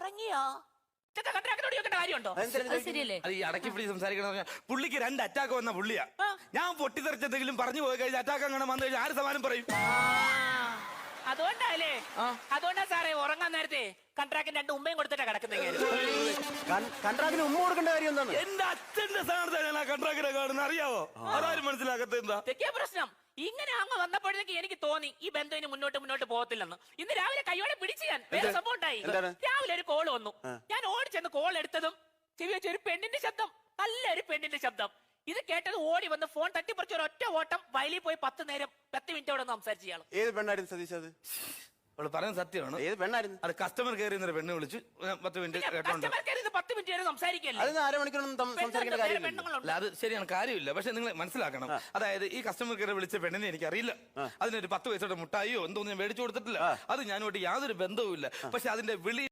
ഉറങ്ങിയോ? കാര്യമുണ്ടോ? ശരിയല്ലേ? അത് ഈ അടക്കി പിടി സംസാരിക്കണ പുള്ളിക്ക് 2 അറ്റാക്ക് വന്ന പുള്ളിയാ. ഞാൻ പൊട്ടിത്തെറിച്ചെന്തെങ്കിലും പറഞ്ഞു പോയി കഴിഞ്ഞാൽ അറ്റാക്ക് അങ്ങനെ വന്നു കഴിഞ്ഞാൽ ആര് സമാനം പറയും? അതുകൊണ്ടല്ലേ? അതുകൊണ്ടാ സാറേ ഉറങ്ങാൻ നേരത്തെ കൺട്രാക്ടിന് 2 ഉമ്മയും കൊടുത്തിട്ടാ കിടക്കുന്നത്. കൺട്രാക്ടിന് ഉമ്മ കൊടുക്കേണ്ട കാര്യം എന്താണ്? എന്റെ അച്ഛന്റെ സ്ഥാനത്താണ് ഞാൻ ആ കൺട്രാക്ടിനെ കാണുന്നത്, അറിയാവോ? അതാരും മനസ്സിലാക്കത്ത എന്താ പ്രശ്നം? ഇങ്ങനെ അങ്ങ് വന്നപ്പോഴത്തേക്ക് എനിക്ക് തോന്നി ഈ ബന്ധം ഇനി മുന്നോട്ട് പോകത്തില്ലെന്ന്. ഇന്ന് രാവിലെ കൈയോടെ പിടിച്ച് ഞാൻ വേറെ സംഭവം ഉണ്ടായി. രാവിലെ ഒരു കോള് വന്നു. ഞാൻ ഓടിച്ചെന്ന് കോൾ എടുത്തതും ചെവി വെച്ച ഒരു പെണ്ണിന്റെ ശബ്ദം, നല്ലൊരു പെണ്ണിന്റെ ശബ്ദം. ഇത് കേട്ടത് ഓടി വന്ന് ഫോൺ തട്ടിപ്പറിച്ച് ഒരു ഒറ്റ ഓട്ടം വയലിൽ പോയി 10 മിനിറ്റ് അവിടെ സംസാരിച്ചു. ഇയാൾ ഏത് പെണ്ണായിരുന്നു സതീഷ്? അത് അവള് പറയുന്നത് സത്യമാണ്. ഏത് പെണ്ണായിരുന്നു? അത് കസ്റ്റമർ കെയർ എന്നൊരു പെണ്ണ് വിളിച്ചു 10 മിനിറ്റ് കേട്ടോണ്ട്. 10 മിനിറ്റ് വരെ സംസാരിക്കല്ലേ? അത് അരമണിക്കൂറൊന്നും സംസാരിക്കേണ്ട കാര്യമില്ല. അല്ല, അത് ശരിയാണ്, കാര്യമില്ല. പക്ഷെ നിങ്ങൾ മനസ്സിലാക്കണം, അതായത് ഈ കസ്റ്റമർ കെയർ വിളിച്ച പെണ്ണിനെ എനിക്ക് അറിയില്ല. അതിനൊരു 10 വയസ്സോടെ മുട്ടായിയോ എന്തോന്നും ഞാൻ മേടിച്ചു കൊടുത്തിട്ടില്ല. അത് ഞാനുമായിട്ട് യാതൊരു ബന്ധവും ഇല്ല. പക്ഷെ അതിന്റെ വിളി